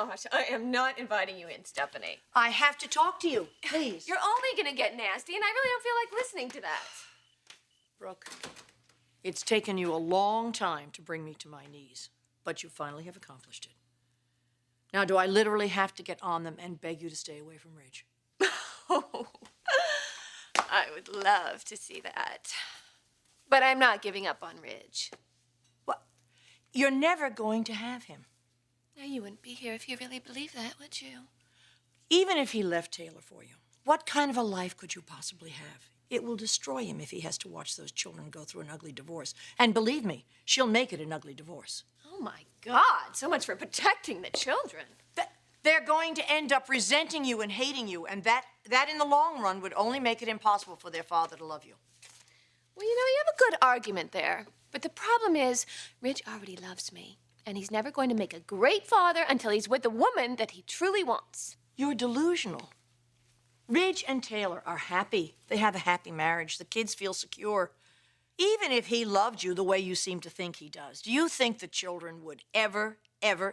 gosh, I am not inviting you in, Stephanie. I have to talk to you, please. You're only gonna get nasty, and I really don't feel like listening to that. Brooke, it's taken you a long time to bring me to my knees, but you finally have accomplished it. Now, do I literally have to get on them and beg you to stay away from Ridge? Oh, I would love to see that. But I'm not giving up on Ridge. What? You're never going to have him. Now, you wouldn't be here if you really believed that, would you? Even if he left Taylor for you, what kind of a life could you possibly have? It will destroy him if he has to watch those children go through an ugly divorce. And believe me, she'll make it an ugly divorce. Oh, my God. So much for protecting the children. They're going to end up resenting you and hating you, and that in the long run would only make it impossible for their father to love you. Well, you have a good argument there. But the problem is, Ridge already loves me, and he's never going to make a great father until he's with the woman that he truly wants. You're delusional. Ridge and Taylor are happy. They have a happy marriage. The kids feel secure. Even if he loved you the way you seem to think he does, do you think the children would ever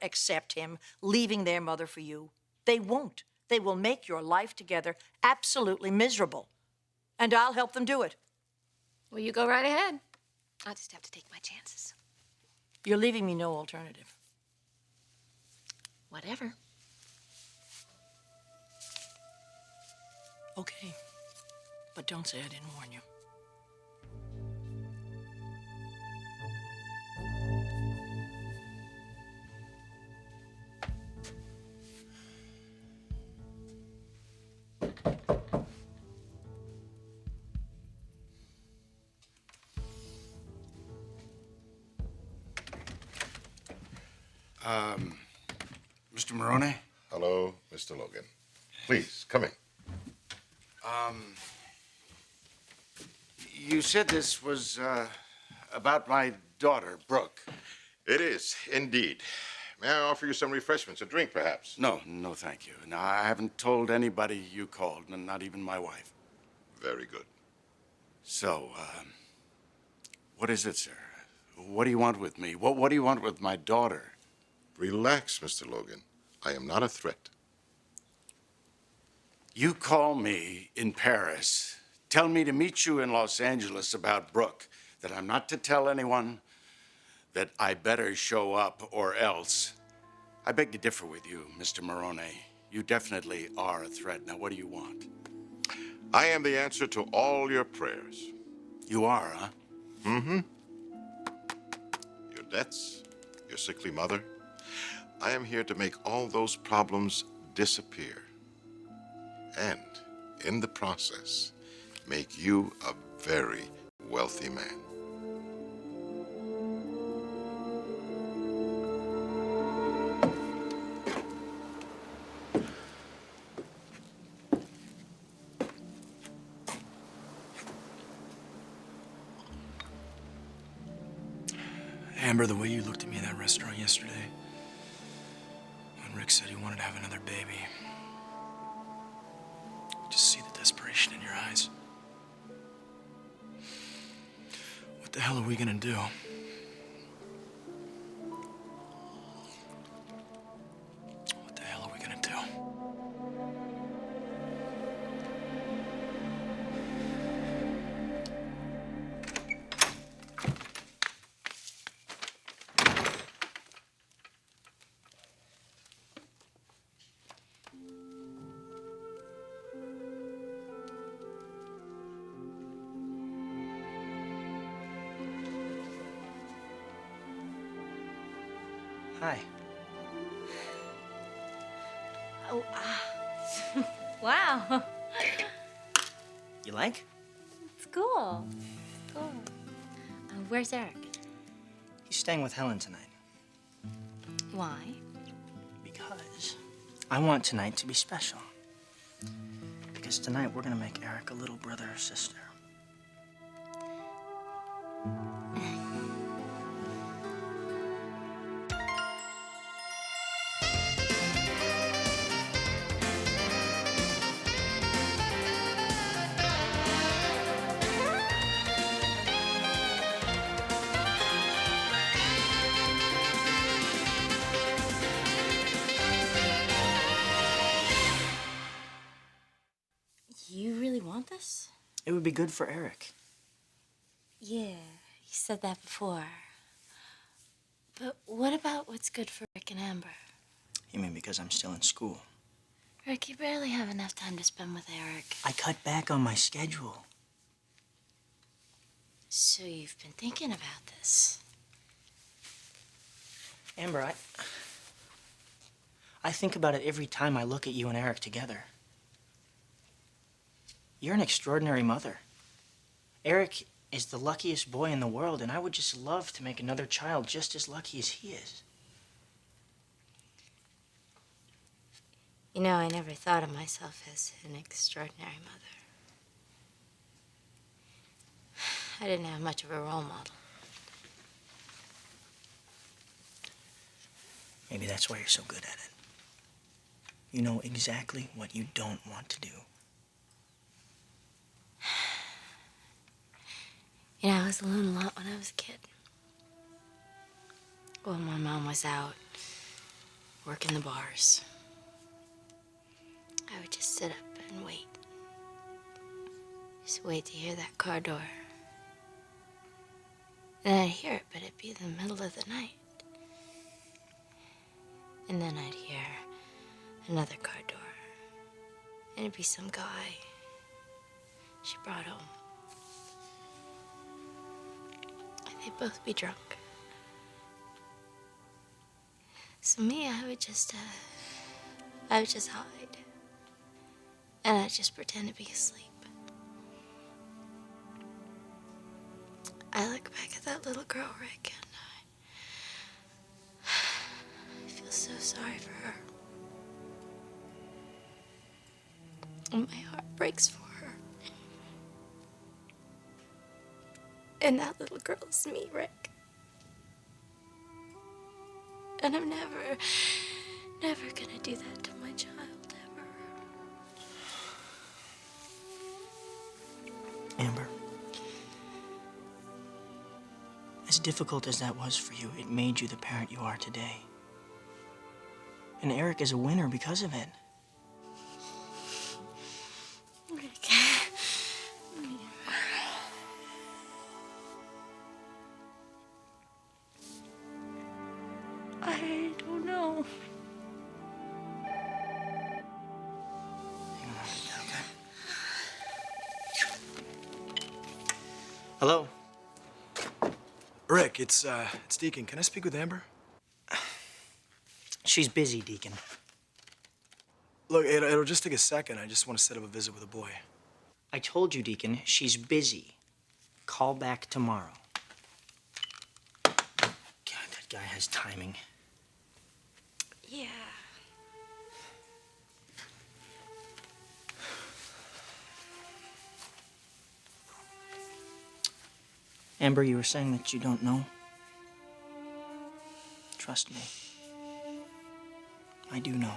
accept him leaving their mother for you? They won't. They will make your life together absolutely miserable. And I'll help them do it. Well, you go right ahead. I'll just have to take my chances. You're leaving me no alternative. Whatever. Okay. But don't say I didn't warn you. Mr. Moroni? Hello, Mr. Logan. Please, come in. You said this was, about my daughter, Brooke. It is, indeed. May I offer you some refreshments, a drink, perhaps? No, thank you. No, I haven't told anybody you called, not even my wife. Very good. So, what is it, sir? What do you want with me? What do you want with my daughter? Relax, Mr. Logan. I am not a threat. You call me in Paris, tell me to meet you in Los Angeles about Brooke, that I'm not to tell anyone, that I better show up or else. I beg to differ with you, Mr. Moroni. You definitely are a threat. Now, what do you want? I am the answer to all your prayers. You are, huh? Mm-hmm. Your debts, your sickly mother. I am here to make all those problems disappear. And, in the process, make you a very wealthy man. Amber, the way you looked at me in that restaurant yesterday, when Rick said he wanted to have another baby, I just see the desperation in your eyes. What the hell are we gonna do? What the hell are we gonna do? Hi. Oh, wow. You like? It's cool. It's cool. Where's Eric? He's staying with Helen tonight. Why? Because I want tonight to be special. Because tonight we're gonna make Eric a little brother or sister. divorce? It would be good for Eric. Yeah, you said that before. But what about what's good for Rick and Amber? You mean because I'm still in school? Rick, you barely have enough time to spend with Eric. I cut back on my schedule. So you've been thinking about this. Amber, I think about it every time I look at you and Eric together. You're an extraordinary mother. Eric is the luckiest boy in the world, and I would just love to make another child just as lucky as he is. You know, I never thought of myself as an extraordinary mother. I didn't have much of a role model. Maybe that's why you're so good at it. You know exactly what you don't want to do. You know, I was alone a lot when I was a kid. Well, my mom was out working the bars. I would just sit up and wait. Just wait to hear that car door. Then I'd hear it, but it'd be the middle of the night. And then I'd hear another car door. And it'd be some guy she brought home. And they'd both be drunk. So me, I would just hide. And I'd just pretend to be asleep. I look back at that little girl, Rick, and I feel so sorry for her. And my heart breaks for her. And that little girl is me, Rick. And I'm never gonna do that to my child, ever. Amber, as difficult as that was for you, it made you the parent you are today. And Eric is a winner because of it. Rick. I don't know. Hang on, okay? Hello? Rick, it's Deacon. Can I speak with Amber? She's busy, Deacon. Look, it'll just take a second. I just want to set up a visit with a boy. I told you, Deacon, she's busy. Call back tomorrow. God, that guy has timing. Yeah. Amber, you were saying that you don't know? Trust me. I do know.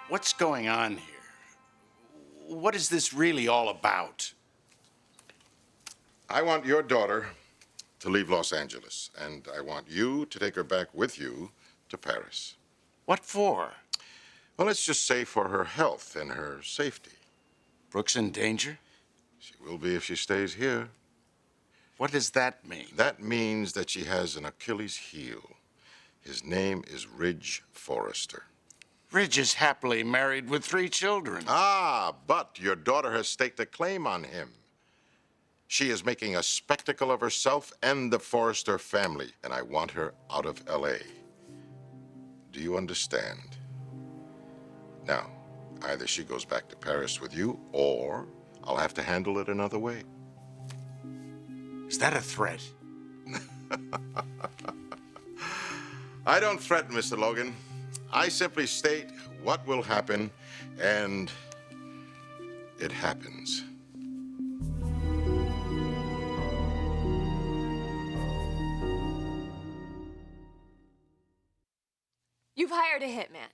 What's going on here? What is this really all about? I want your daughter to leave Los Angeles, and I want you to take her back with you to Paris. What for? Well, let's just say for her health and her safety. Brooke's in danger? She will be if she stays here. What does that mean? That means that she has an Achilles heel. His name is Ridge Forrester. Ridge is happily married with 3 children. Ah, but your daughter has staked a claim on him. She is making a spectacle of herself and the Forrester family, and I want her out of L.A. Do you understand? Now, either she goes back to Paris with you, or I'll have to handle it another way. Is that a threat? I don't threaten, Mr. Logan. I simply state what will happen, and it happens. You've hired a hitman,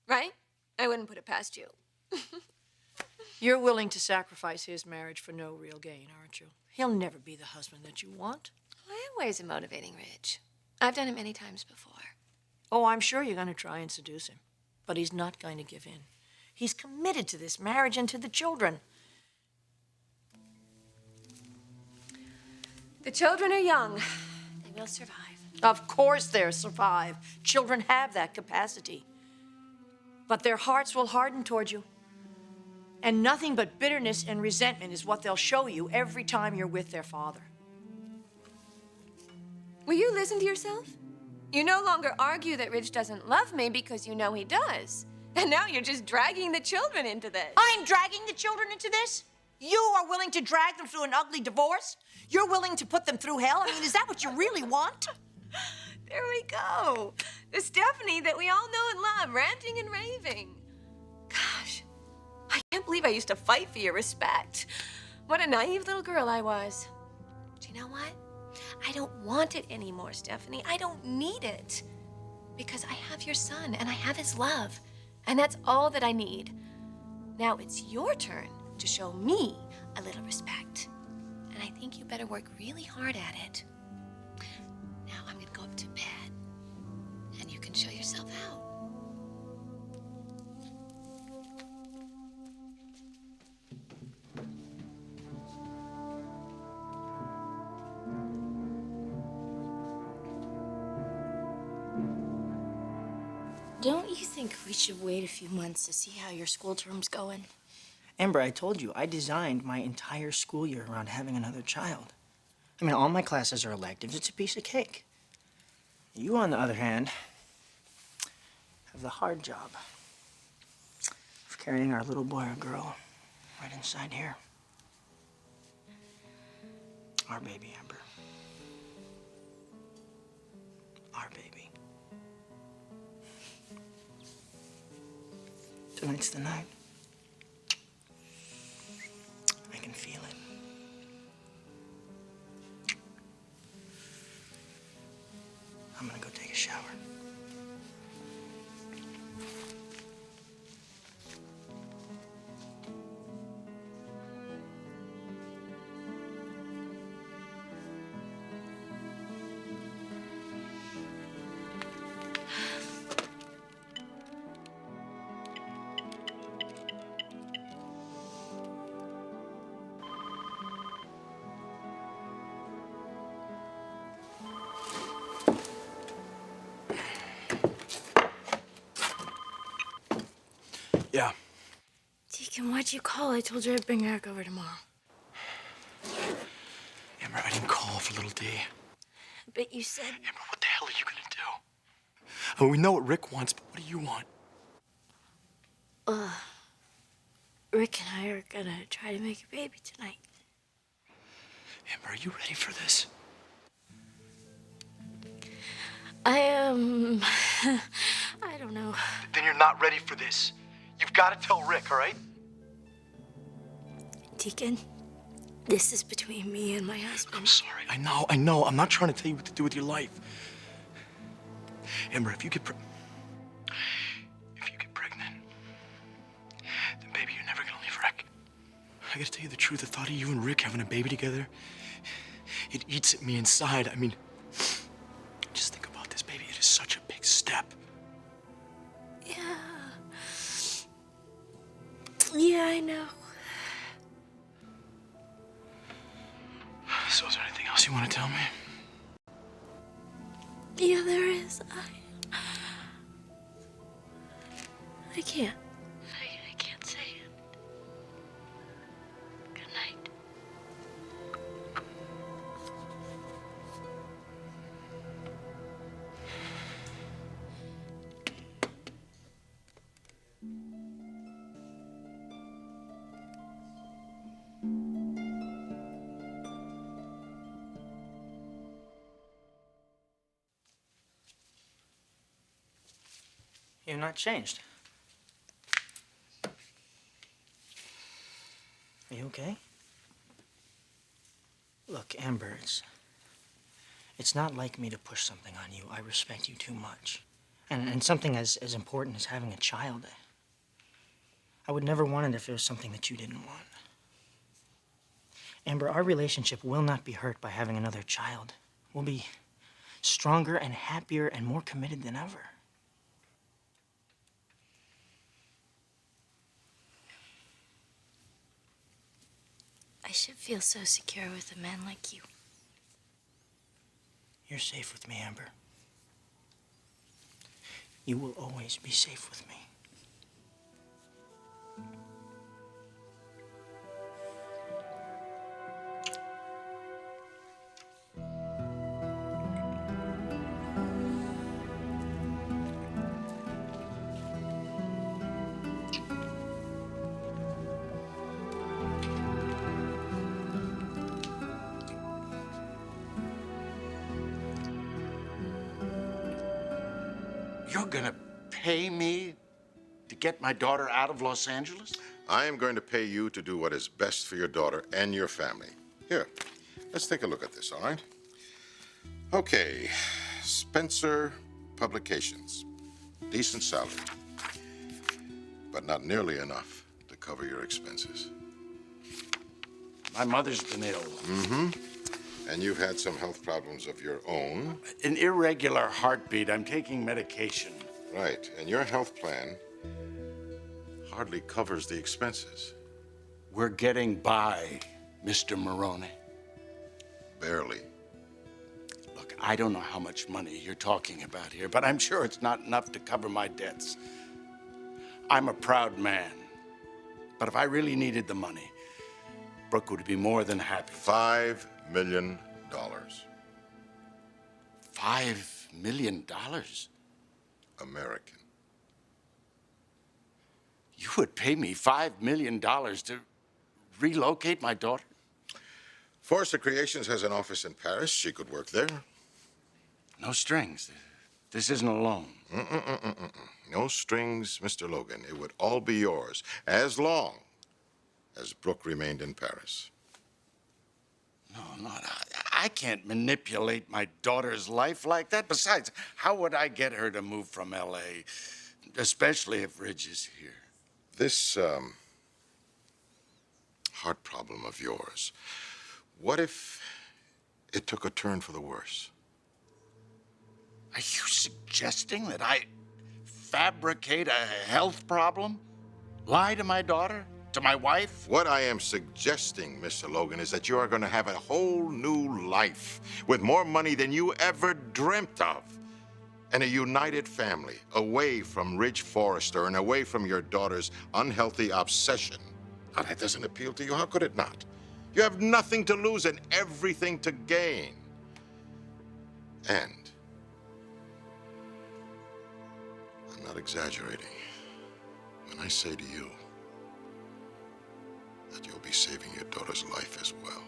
right? I wouldn't put it past you. You're willing to sacrifice his marriage for no real gain, aren't you? He'll never be the husband that you want. I am ways of motivating Ridge. I've done it many times before. Oh, I'm sure you're going to try and seduce him. But he's not going to give in. He's committed to this marriage and to the children. The children are young. They will survive. Of course they'll survive. Children have that capacity. But their hearts will harden toward you. And nothing but bitterness and resentment is what they'll show you every time you're with their father. Will you listen to yourself? You no longer argue that Ridge doesn't love me because you know he does. And now you're just dragging the children into this. I'm dragging the children into this? You are willing to drag them through an ugly divorce? You're willing to put them through hell? I mean, is that what you really want? There we go. The Stephanie that we all know and love, ranting and raving. Gosh, I can't believe I used to fight for your respect. What a naive little girl I was. But you know what? I don't want it anymore, Stephanie. I don't need it. Because I have your son and I have his love. And that's all that I need. Now it's your turn to show me a little respect. And I think you better work really hard at it. Now I'm gonna go up to bed. And you can show yourself out. Don't you think we should wait a few months to see how your school term's going? Amber, I told you, I designed my entire school year around having another child. I mean, all my classes are electives. It's a piece of cake. You, on the other hand, have the hard job of carrying our little boy or girl right inside here. Our baby, Amber. Our baby. Tonight's the night. I can feel it. I'm gonna go take a shower. Yeah. Deacon, why'd you call? I told you I'd bring Eric over tomorrow. Amber, I didn't call for little D. But you said... Amber, what the hell are you gonna do? I mean, we know what Rick wants, but what do you want? Rick and I are gonna try to make a baby tonight. Amber, are you ready for this? I am... I don't know. Then you're not ready for this. You've got to tell Rick, all right? Deacon, this is between me and my husband. I'm sorry. I know. I'm not trying to tell you what to do with your life. Amber, if you get pregnant, then baby, you're never gonna leave Rick. I gotta tell you the truth. The thought of you and Rick having a baby together, it eats at me inside. I mean, just think about this, baby. It is such a big step. Yeah, I know. So is there anything else you want to tell me? Yeah, there is. I can't. I can't say it. Good night. You're not changed. Are you okay? Look, Amber, it's not like me to push something on you. I respect you too much. And something as important as having a child, I would never want it if it was something that you didn't want. Amber, our relationship will not be hurt by having another child. we'll be stronger and happier and more committed than ever. I should feel so secure with a man like you. You're safe with me, Amber. You will always be safe with me. You're gonna pay me to get my daughter out of Los Angeles? I am going to pay you to do what is best for your daughter and your family. Here, let's take a look at this, all right? Okay, Spencer Publications. Decent salary, but not nearly enough to cover your expenses. My mother's been ill. And you've had some health problems of your own. An irregular heartbeat. I'm taking medication. Right, and your health plan hardly covers the expenses. We're getting by, Mr. Maroney. Barely. Look, I don't know how much money you're talking about here, but I'm sure it's not enough to cover my debts. I'm a proud man, but if I really needed the money, Brooke would be more than happy. $5 million. $5 million? American. You would pay me $5 million to relocate my daughter? Forrester Creations has an office in Paris. She could work there. No strings. This isn't a loan. No strings, Mr. Logan. It would all be yours as long as Brooke remained in Paris. No, I can't manipulate my daughter's life like that. Besides, how would I get her to move from L.A., especially if Ridge is here? This heart problem of yours, what if it took a turn for the worse? Are you suggesting that I fabricate a health problem? Lie to my daughter? To my wife? What I am suggesting, Mr. Logan, is that you are going to have a whole new life with more money than you ever dreamt of. And a united family, away from Ridge Forrester and away from your daughter's unhealthy obsession. Now, that doesn't appeal to you. How could it not? You have nothing to lose and everything to gain. And I'm not exaggerating when I say to you that you'll be saving your daughter's life as well.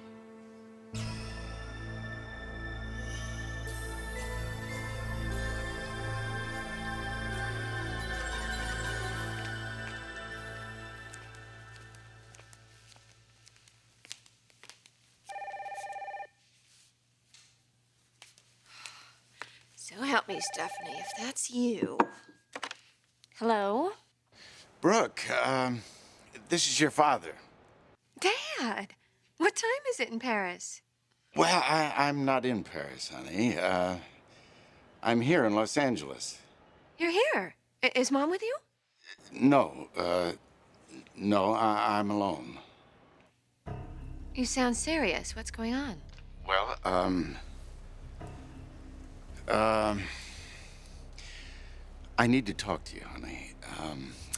So help me, Stephanie, if that's you. Hello? Brooke, this is your father. Dad, what time is it in Paris? Well, I'm not in Paris, honey. I'm here in Los Angeles. You're here. Is Mom with you? No, I'm alone. You sound serious. What's going on? Well, I need to talk to you, honey.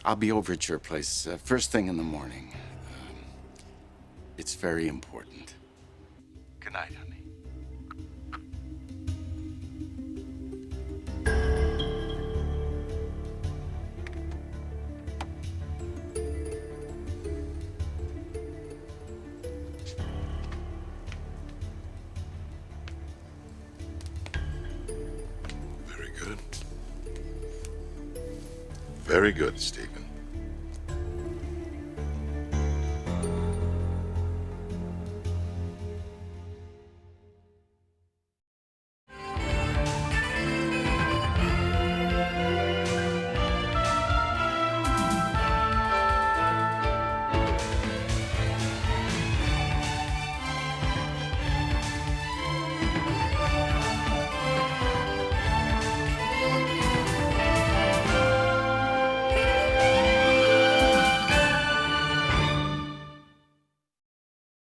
I'll be over at your place first thing in the morning. It's very important. Good night, honey. Very good. Very good, Stephen.